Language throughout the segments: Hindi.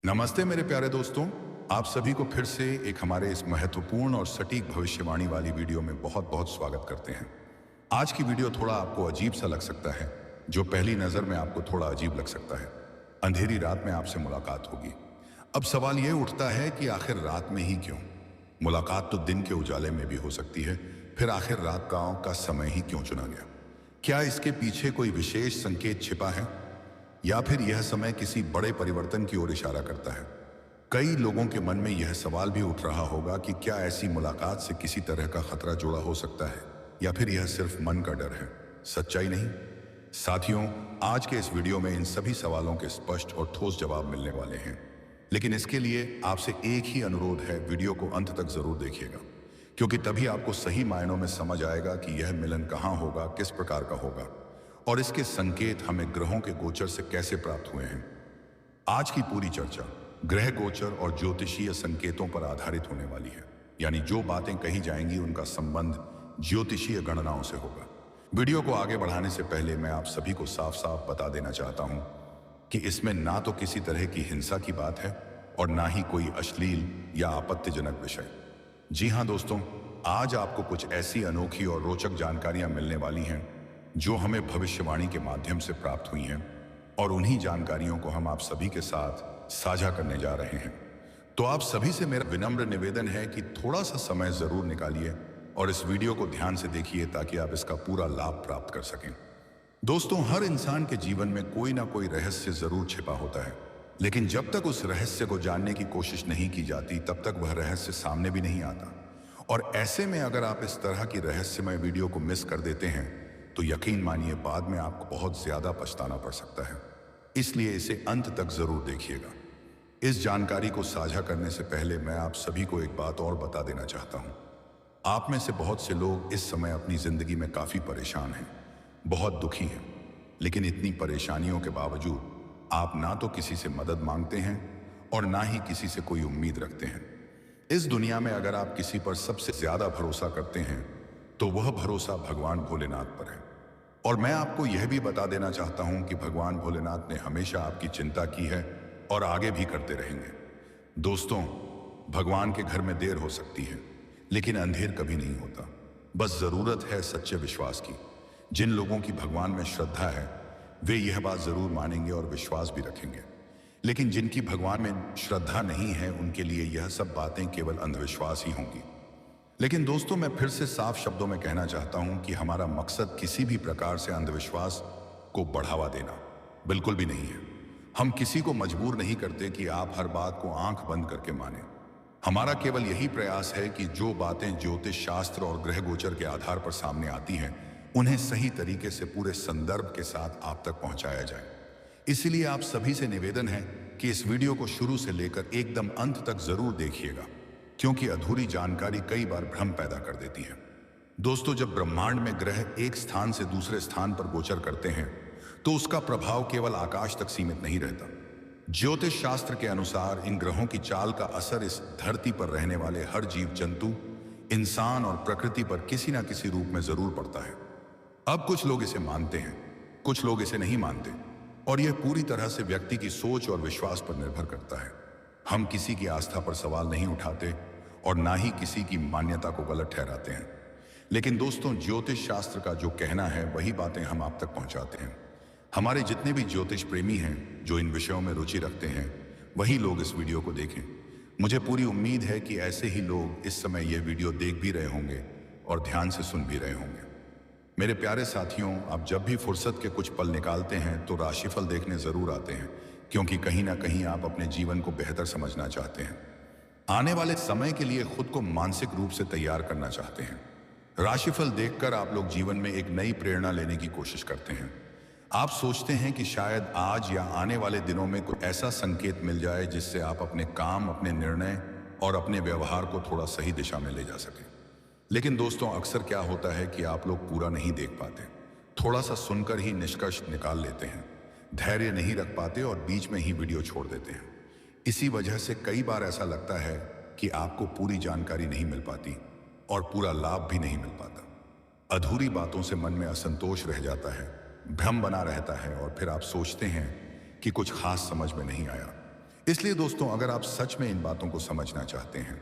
नमस्ते मेरे प्यारे दोस्तों। आप सभी को फिर से एक हमारे इस महत्वपूर्ण और सटीक भविष्यवाणी वाली वीडियो में बहुत बहुत स्वागत करते हैं। आज की वीडियो थोड़ा आपको अजीब सा लग सकता है, जो पहली नज़र में आपको थोड़ा अजीब लग सकता है। अंधेरी रात में आपसे मुलाकात होगी। अब सवाल ये उठता है कि आखिर रात में ही क्यों? मुलाकात तो दिन के उजाले में भी हो सकती है, फिर आखिर रात का समय ही क्यों चुना गया? क्या इसके पीछे कोई विशेष संकेत छिपा है, या फिर यह समय किसी बड़े परिवर्तन की ओर इशारा करता है? कई लोगों के मन में यह सवाल भी उठ रहा होगा कि क्या ऐसी मुलाकात से किसी तरह का खतरा जुड़ा हो सकता है, या फिर यह सिर्फ मन का डर है, सच्चाई नहीं? साथियों, आज के इस वीडियो में इन सभी सवालों के स्पष्ट और ठोस जवाब मिलने वाले हैं। लेकिन इसके लिए आपसे एक ही अनुरोध है, वीडियो को अंत तक जरूर देखिएगा, क्योंकि तभी आपको सही मायनों में समझ आएगा कि यह मिलन कहाँ होगा, किस प्रकार का होगा, और इसके संकेत हमें ग्रहों के गोचर से कैसे प्राप्त हुए हैं। आज की पूरी चर्चा ग्रह गोचर और ज्योतिषीय संकेतों पर आधारित होने वाली है, यानी जो बातें कही जाएंगी उनका संबंध ज्योतिषीय गणनाओं से होगा। वीडियो को आगे बढ़ाने से पहले मैं आप सभी को साफ साफ बता देना चाहता हूं कि इसमें ना तो किसी तरह की हिंसा की बात है और ना ही कोई अश्लील या आपत्तिजनक विषय। जी हाँ दोस्तों, आज आपको कुछ ऐसी अनोखी और रोचक जानकारियां मिलने वाली हैं जो हमें भविष्यवाणी के माध्यम से प्राप्त हुई हैं, और उन्हीं जानकारियों को हम आप सभी के साथ साझा करने जा रहे हैं। तो आप सभी से मेरा विनम्र निवेदन है कि थोड़ा सा समय जरूर निकालिए और इस वीडियो को ध्यान से देखिए, ताकि आप इसका पूरा लाभ प्राप्त कर सकें। दोस्तों, हर इंसान के जीवन में कोई ना कोई रहस्य जरूर छिपा होता है, लेकिन जब तक उस रहस्य को जानने की कोशिश नहीं की जाती, तब तक वह रहस्य सामने भी नहीं आता। और ऐसे में अगर आप इस तरह की रहस्यमय वीडियो को मिस कर देते हैं, तो यकीन मानिए बाद में आपको बहुत ज्यादा पछताना पड़ सकता है। इसलिए इसे अंत तक जरूर देखिएगा। इस जानकारी को साझा करने से पहले मैं आप सभी को एक बात और बता देना चाहता हूं। आप में से बहुत से लोग इस समय अपनी जिंदगी में काफी परेशान हैं, बहुत दुखी हैं, लेकिन इतनी परेशानियों के बावजूद आप ना तो किसी से मदद मांगते हैं और ना ही किसी से कोई उम्मीद रखते हैं। इस दुनिया में अगर आप किसी पर सबसे ज्यादा भरोसा करते हैं, तो वह भरोसा भगवान भोलेनाथ पर है। और मैं आपको यह भी बता देना चाहता हूं कि भगवान भोलेनाथ ने हमेशा आपकी चिंता की है और आगे भी करते रहेंगे। दोस्तों, भगवान के घर में देर हो सकती है, लेकिन अंधेर कभी नहीं होता। बस जरूरत है सच्चे विश्वास की। जिन लोगों की भगवान में श्रद्धा है, वे यह बात जरूर मानेंगे और विश्वास भी रखेंगे। लेकिन जिनकी भगवान में श्रद्धा नहीं है, उनके लिए यह सब बातें केवल अंधविश्वास ही होंगी। लेकिन दोस्तों, मैं फिर से साफ शब्दों में कहना चाहता हूं कि हमारा मकसद किसी भी प्रकार से अंधविश्वास को बढ़ावा देना बिल्कुल भी नहीं है। हम किसी को मजबूर नहीं करते कि आप हर बात को आंख बंद करके माने। हमारा केवल यही प्रयास है कि जो बातें ज्योतिष शास्त्र और ग्रह गोचर के आधार पर सामने आती हैं, उन्हें सही तरीके से पूरे संदर्भ के साथ आप तक पहुंचाया जाए। इसलिए आप सभी से निवेदन है कि इस वीडियो को शुरू से लेकर एकदम अंत तक जरूर देखिएगा, क्योंकि अधूरी जानकारी कई बार भ्रम पैदा कर देती है। दोस्तों, जब ब्रह्मांड में ग्रह एक स्थान से दूसरे स्थान पर गोचर करते हैं, तो उसका प्रभाव केवल आकाश तक सीमित नहीं रहता। ज्योतिष शास्त्र के अनुसार इन ग्रहों की चाल का असर इस धरती पर रहने वाले हर जीव जंतु, इंसान और प्रकृति पर किसी ना किसी रूप में जरूर पड़ता है। अब कुछ लोग इसे मानते हैं, कुछ लोग इसे नहीं मानते, और यह पूरी तरह से व्यक्ति की सोच और विश्वास पर निर्भर करता है। हम किसी की आस्था पर सवाल नहीं उठाते और ना ही किसी की मान्यता को गलत ठहराते हैं। लेकिन दोस्तों, ज्योतिष शास्त्र का जो कहना है, वही बातें हम आप तक पहुंचाते हैं। हमारे जितने भी ज्योतिष प्रेमी हैं, जो इन विषयों में रुचि रखते हैं, वही लोग इस वीडियो को देखें। मुझे पूरी उम्मीद है कि ऐसे ही लोग इस समय यह वीडियो देख भी रहे होंगे और ध्यान से सुन भी रहे होंगे। मेरे प्यारे साथियों, आप जब भी फुर्सत के कुछ पल निकालते हैं, तो राशिफल देखने जरूर आते हैं, क्योंकि कहीं ना कहीं आप अपने जीवन को बेहतर समझना चाहते हैं। आने वाले समय के लिए खुद को मानसिक रूप से तैयार करना चाहते हैं। राशिफल देखकर आप लोग जीवन में एक नई प्रेरणा लेने की कोशिश करते हैं। आप सोचते हैं कि शायद आज या आने वाले दिनों में कोई ऐसा संकेत मिल जाए जिससे आप अपने काम, अपने निर्णय और अपने व्यवहार को थोड़ा सही दिशा में ले जा सकें। लेकिन दोस्तों, अक्सर क्या होता है कि आप लोग पूरा नहीं देख पाते, थोड़ा सा सुनकर ही निष्कर्ष निकाल लेते हैं, धैर्य नहीं रख पाते और बीच में ही वीडियो छोड़ देते हैं। इसी वजह से कई बार ऐसा लगता है कि आपको पूरी जानकारी नहीं मिल पाती और पूरा लाभ भी नहीं मिल पाता। अधूरी बातों से मन में असंतोष रह जाता है, भ्रम बना रहता है, और फिर आप सोचते हैं कि कुछ खास समझ में नहीं आया। इसलिए दोस्तों, अगर आप सच में इन बातों को समझना चाहते हैं,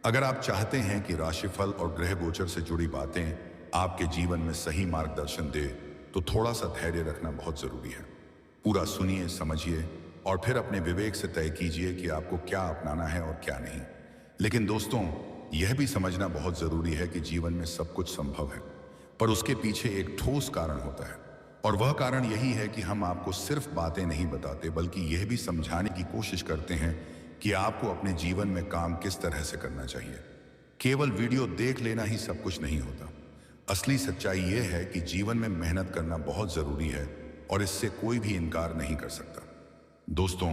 अगर आप चाहते हैं कि राशिफल और ग्रह गोचर से जुड़ी बातें आपके जीवन में सही मार्गदर्शन दे, तो थोड़ा सा धैर्य रखना बहुत जरूरी है। पूरा सुनिए, समझिए और फिर अपने विवेक से तय कीजिए कि आपको क्या अपनाना है और क्या नहीं। लेकिन दोस्तों, यह भी समझना बहुत जरूरी है कि जीवन में सब कुछ संभव है, पर उसके पीछे एक ठोस कारण होता है। और वह कारण यही है कि हम आपको सिर्फ बातें नहीं बताते, बल्कि यह भी समझाने की कोशिश करते हैं कि आपको अपने जीवन में काम किस तरह से करना चाहिए। केवल वीडियो देख लेना ही सब कुछ नहीं होता। असली सच्चाई यह है कि जीवन में मेहनत करना बहुत जरूरी है और इससे कोई भी इनकार नहीं कर सकता। दोस्तों,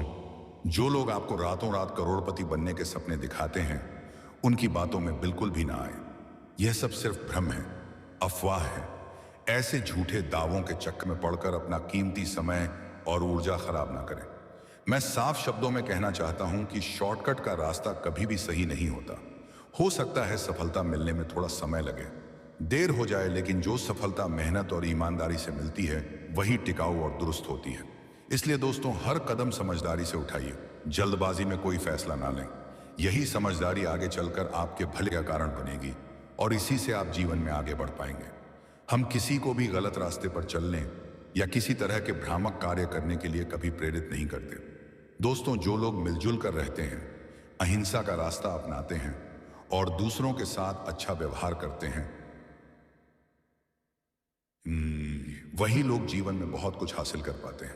जो लोग आपको रातों रात करोड़पति बनने के सपने दिखाते हैं, उनकी बातों में बिल्कुल भी ना आए। यह सब सिर्फ भ्रम है, अफवाह है। ऐसे झूठे दावों के चक्कर में पड़कर अपना कीमती समय और ऊर्जा खराब ना करें। मैं साफ शब्दों में कहना चाहता हूं कि शॉर्टकट का रास्ता कभी भी सही नहीं होता। हो सकता है सफलता मिलने में थोड़ा समय लगे, देर हो जाए, लेकिन जो सफलता मेहनत और ईमानदारी से मिलती है वही टिकाऊ और दुरुस्त होती है। इसलिए दोस्तों, हर कदम समझदारी से उठाइए, जल्दबाजी में कोई फैसला ना लें। यही समझदारी आगे चलकर आपके भले का कारण बनेगी और इसी से आप जीवन में आगे बढ़ पाएंगे। हम किसी को भी गलत रास्ते पर चलने या किसी तरह के भ्रामक कार्य करने के लिए कभी प्रेरित नहीं करते। दोस्तों, जो लोग मिलजुल कर रहते हैं, अहिंसा का रास्ता अपनाते हैं और दूसरों के साथ अच्छा व्यवहार करते हैं, वही लोग जीवन में बहुत कुछ हासिल कर पाते हैं।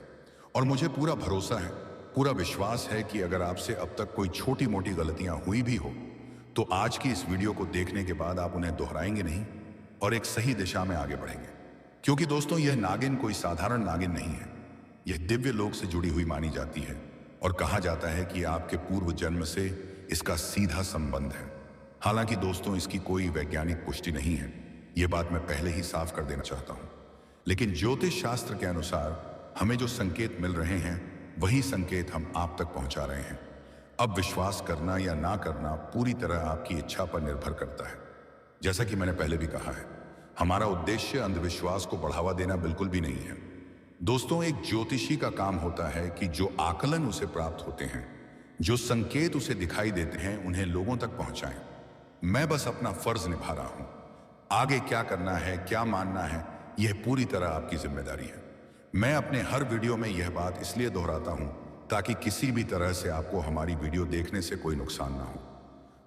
और मुझे पूरा भरोसा है, पूरा विश्वास है कि अगर आपसे अब तक कोई छोटी मोटी गलतियां हुई भी हो, तो आज की इस वीडियो को देखने के बाद आप उन्हें दोहराएंगे नहीं और एक सही दिशा में आगे बढ़ेंगे। क्योंकि दोस्तों, यह नागिन कोई साधारण नागिन नहीं है। यह दिव्य लोक से जुड़ी हुई मानी जाती है और कहा जाता है कि आपके पूर्व जन्म से इसका सीधा संबंध है। हालांकि दोस्तों, इसकी कोई वैज्ञानिक पुष्टि नहीं है, यह बात मैं पहले ही साफ कर देना चाहता हूं। लेकिन ज्योतिष शास्त्र के अनुसार हमें जो संकेत मिल रहे हैं, वही संकेत हम आप तक पहुंचा रहे हैं। अब विश्वास करना या ना करना पूरी तरह आपकी इच्छा पर निर्भर करता है। जैसा कि मैंने पहले भी कहा है, हमारा उद्देश्य अंधविश्वास को बढ़ावा देना बिल्कुल भी नहीं है। दोस्तों, एक ज्योतिषी का काम होता है कि जो आकलन उसे प्राप्त होते हैं, जो संकेत उसे दिखाई देते हैं, उन्हें लोगों तक पहुंचाएं। मैं बस अपना फर्ज निभा रहा हूं। आगे क्या करना है, क्या मानना है, यह पूरी तरह आपकी जिम्मेदारी है। मैं अपने हर वीडियो में यह बात इसलिए दोहराता हूं ताकि किसी भी तरह से आपको हमारी वीडियो देखने से कोई नुकसान ना हो।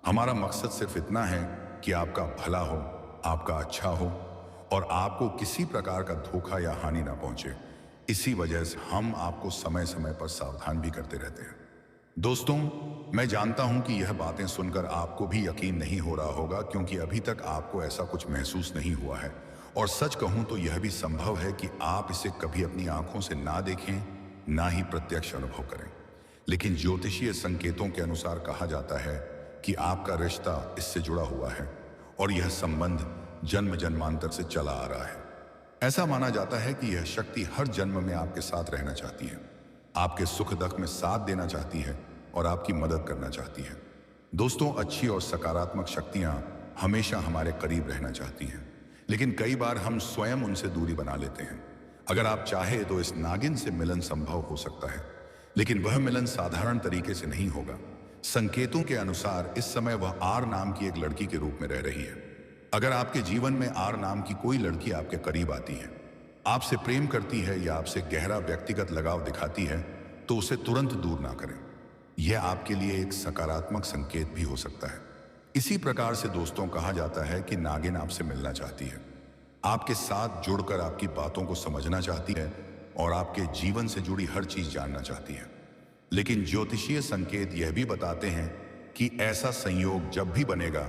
हमारा मकसद सिर्फ इतना है कि आपका भला हो, आपका अच्छा हो और आपको किसी प्रकार का धोखा या हानि ना पहुंचे। इसी वजह से हम आपको समय समय पर सावधान भी करते रहते हैं। दोस्तों, मैं जानता हूं कि यह बातें सुनकर आपको भी यकीन नहीं हो रहा होगा, क्योंकि अभी तक आपको ऐसा कुछ महसूस नहीं हुआ है। और सच कहूं तो यह भी संभव है कि आप इसे कभी अपनी आंखों से ना देखें, ना ही प्रत्यक्ष अनुभव करें। लेकिन ज्योतिषीय संकेतों के अनुसार कहा जाता है कि आपका रिश्ता इससे जुड़ा हुआ है और यह संबंध जन्म जन्मांतर से चला आ रहा है। ऐसा माना जाता है कि यह शक्ति हर जन्म में आपके साथ रहना चाहती है, आपके सुख दुख में साथ देना चाहती है और आपकी मदद करना चाहती है। दोस्तों, अच्छी और सकारात्मक शक्तियां हमेशा हमारे करीब रहना चाहती हैं, लेकिन कई बार हम स्वयं उनसे दूरी बना लेते हैं। अगर आप चाहे तो इस नागिन से मिलन संभव हो सकता है, लेकिन वह मिलन साधारण तरीके से नहीं होगा। संकेतों के अनुसार इस समय वह आर नाम की एक लड़की के रूप में रह रही है। अगर आपके जीवन में आर नाम की कोई लड़की आपके करीब आती है, आपसे प्रेम करती है या आपसे गहरा व्यक्तिगत लगाव दिखाती है, तो उसे तुरंत दूर ना करें। यह आपके लिए एक सकारात्मक संकेत भी हो सकता है। इसी प्रकार से दोस्तों, कहा जाता है कि नागिन आपसे मिलना चाहती है, आपके साथ जुड़कर आपकी बातों को समझना चाहती है और आपके जीवन से जुड़ी हर चीज जानना चाहती है। लेकिन ज्योतिषीय संकेत यह भी बताते हैं कि ऐसा संयोग जब भी बनेगा,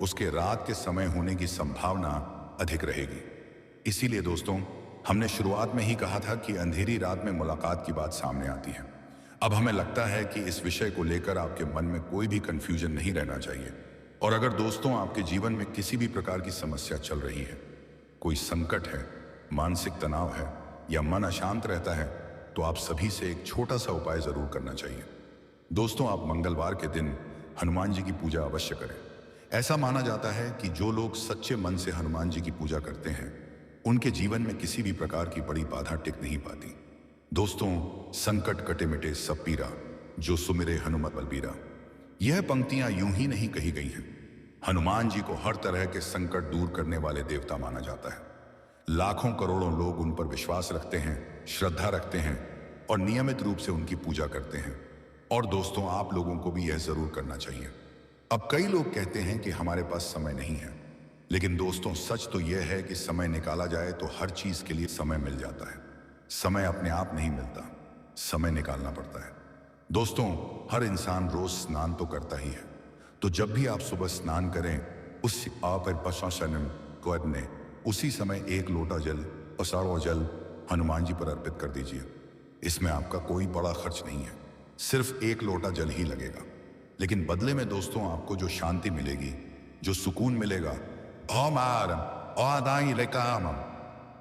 उसके रात के समय होने की संभावना अधिक रहेगी। इसीलिए दोस्तों, हमने शुरुआत में ही कहा था कि अंधेरी रात में मुलाकात की बात सामने आती है। अब हमें लगता है कि इस विषय को लेकर आपके मन में कोई भी कंफ्यूजन नहीं रहना चाहिए। और अगर दोस्तों आपके जीवन में किसी भी प्रकार की समस्या चल रही है, कोई संकट है, मानसिक तनाव है या मन अशांत रहता है, तो आप सभी से एक छोटा सा उपाय जरूर करना चाहिए। दोस्तों, आप मंगलवार के दिन हनुमान जी की पूजा अवश्य करें। ऐसा माना जाता है कि जो लोग सच्चे मन से हनुमान जी की पूजा करते हैं, उनके जीवन में किसी भी प्रकार की बड़ी बाधा टिक नहीं पाती। दोस्तों, संकट कटे मिटे सब पीरा, जो सुमिरे हनुमत बलबीरा। यह पंक्तियां यूं ही नहीं कही गई हैं। हनुमान जी को हर तरह के संकट दूर करने वाले देवता माना जाता है। लाखों करोड़ों लोग उन पर विश्वास रखते हैं, श्रद्धा रखते हैं और नियमित रूप से उनकी पूजा करते हैं। और दोस्तों, आप लोगों को भी यह जरूर करना चाहिए। अब कई लोग कहते हैं कि हमारे पास समय नहीं है, लेकिन दोस्तों सच तो यह है कि समय निकाला जाए तो हर चीज के लिए समय मिल जाता है। समय अपने आप नहीं मिलता, समय निकालना पड़ता है। दोस्तों, हर इंसान रोज स्नान तो करता ही है, तो जब भी आप सुबह स्नान करें उस उसी समय एक लोटा जल और जल हनुमान जी पर अर्पित कर दीजिए। इसमें आपका कोई बड़ा खर्च नहीं है, सिर्फ एक लोटा जल ही लगेगा, लेकिन बदले में दोस्तों आपको जो शांति मिलेगी, जो सुकून मिलेगा,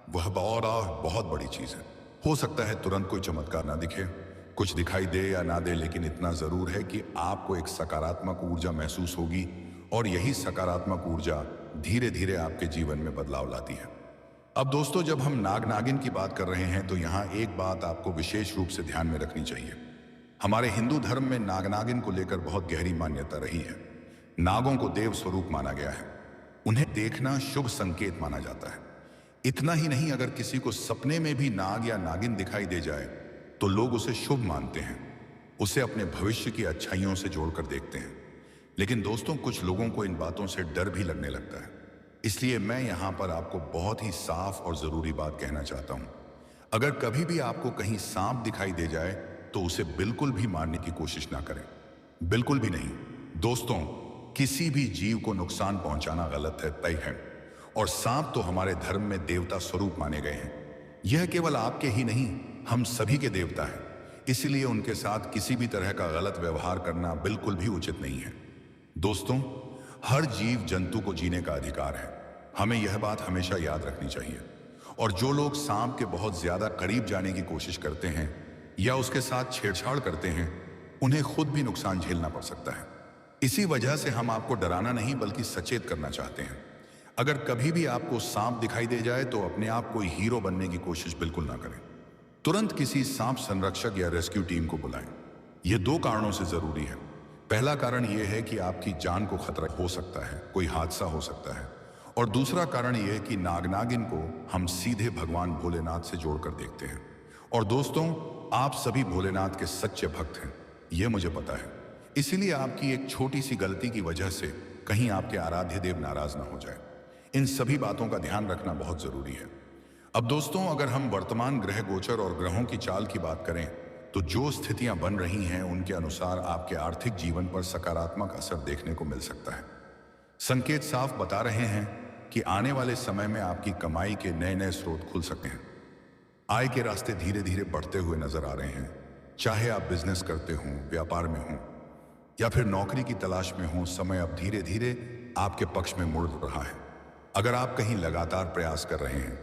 वह बहुत बड़ी चीज है। हो सकता है तुरंत कोई चमत्कार ना दिखे, कुछ दिखाई दे या ना दे, लेकिन इतना जरूर है कि आपको एक सकारात्मक ऊर्जा महसूस होगी और यही सकारात्मक ऊर्जा धीरे धीरे आपके जीवन में बदलाव लाती है। अब दोस्तों, जब हम नाग नागिन की बात कर रहे हैं तो यहाँ एक बात आपको विशेष रूप से ध्यान में रखनी चाहिए। हमारे हिंदू धर्म में नाग नागिन को लेकर बहुत गहरी मान्यता रही है। नागों को देव स्वरूप माना गया है, उन्हें देखना शुभ संकेत माना जाता है। इतना ही नहीं, अगर किसी को सपने में भी नाग या नागिन दिखाई दे जाए तो लोग उसे शुभ मानते हैं, उसे अपने भविष्य की अच्छाइयों से जोड़कर देखते हैं। लेकिन दोस्तों, कुछ लोगों को इन बातों से डर भी लगने लगता है। इसलिए मैं यहां पर आपको बहुत ही साफ और जरूरी बात कहना चाहता हूं। अगर कभी भी आपको कहीं सांप दिखाई दे जाए तो उसे बिल्कुल भी मारने की कोशिश ना करें, बिल्कुल भी नहीं। दोस्तों, किसी भी जीव को नुकसान पहुंचाना गलत है, तय है। और सांप तो हमारे धर्म में देवता स्वरूप माने गए हैं। यह केवल आपके ही नहीं, हम सभी के देवता हैं। इसलिए उनके साथ किसी भी तरह का गलत व्यवहार करना बिल्कुल भी उचित नहीं है। दोस्तों, हर जीव जंतु को जीने का अधिकार है, हमें यह बात हमेशा याद रखनी चाहिए। और जो लोग सांप के बहुत ज्यादा करीब जाने की कोशिश करते हैं या उसके साथ छेड़छाड़ करते हैं, उन्हें खुद भी नुकसान झेलना पड़ सकता है। इसी वजह से हम आपको डराना नहीं बल्कि सचेत करना चाहते हैं। अगर कभी भी आपको सांप दिखाई दे जाए तो अपने आप कोई हीरो बनने की कोशिश बिल्कुल ना करें। तुरंत किसी सांप संरक्षक या रेस्क्यू टीम को बुलाएं। यह दो कारणों से जरूरी है। पहला कारण यह है कि आपकी जान को खतरा हो सकता है, कोई हादसा हो सकता है। और दूसरा कारण यह है कि नाग नागिन को हम सीधे भगवान भोलेनाथ से जोड़कर देखते हैं। और दोस्तों, आप सभी भोलेनाथ के सच्चे भक्त हैं, यह मुझे पता है। इसीलिए आपकी एक छोटी सी गलती की वजह से कहीं आपके आराध्य देव नाराज ना हो जाए। इन सभी बातों का ध्यान रखना बहुत जरूरी है। अब दोस्तों, अगर हम वर्तमान ग्रह गोचर और ग्रहों की चाल की बात करें तो जो स्थितियां बन रही हैं उनके अनुसार आपके आर्थिक जीवन पर सकारात्मक असर देखने को मिल सकता है। संकेत साफ बता रहे हैं कि आने वाले समय में आपकी कमाई के नए नए स्रोत खुल सकते हैं। आय के रास्ते धीरे धीरे बढ़ते हुए नजर आ रहे हैं। चाहे आप बिजनेस करते हों, व्यापार में हों या फिर नौकरी की तलाश में हों, समय अब धीरे धीरे आपके पक्ष में मुड़ रहा है। अगर आप कहीं लगातार प्रयास कर रहे हैं,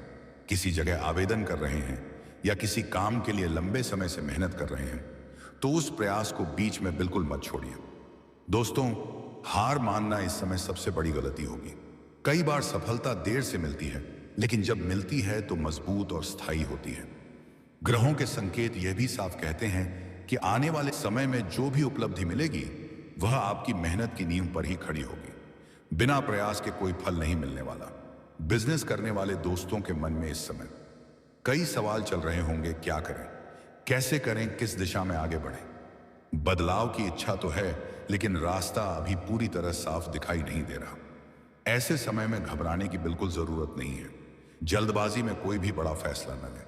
किसी जगह आवेदन कर रहे हैं या किसी काम के लिए लंबे समय से मेहनत कर रहे हैं, तो उस प्रयास को बीच में बिल्कुल मत छोड़िए। दोस्तों, हार मानना इस समय सबसे बड़ी गलती होगी। कई बार सफलता देर से मिलती है, लेकिन जब मिलती है तो मजबूत और स्थायी होती है। ग्रहों के संकेत यह भी साफ कहते हैं कि आने वाले समय में जो भी उपलब्धि मिलेगी वह आपकी मेहनत की नींव पर ही खड़ी होगी। बिना प्रयास के कोई फल नहीं मिलने वाला। बिजनेस करने वाले दोस्तों के मन में इस समय कई सवाल चल रहे होंगे, क्या करें, कैसे करें, किस दिशा में आगे बढ़ें। बदलाव की इच्छा तो है, लेकिन रास्ता अभी पूरी तरह साफ दिखाई नहीं दे रहा। ऐसे समय में घबराने की बिल्कुल जरूरत नहीं है। जल्दबाजी में कोई भी बड़ा फैसला न लें।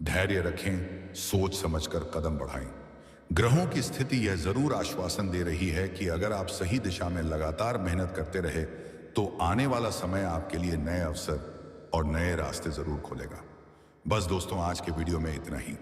धैर्य रखें, सोच समझकर कदम बढ़ाएं। ग्रहों की स्थिति यह जरूर आश्वासन दे रही है कि अगर आप सही दिशा में लगातार मेहनत करते रहे तो आने वाला समय आपके लिए नए अवसर और नए रास्ते जरूर खोलेगा। बस दोस्तों, आज के वीडियो में इतना ही।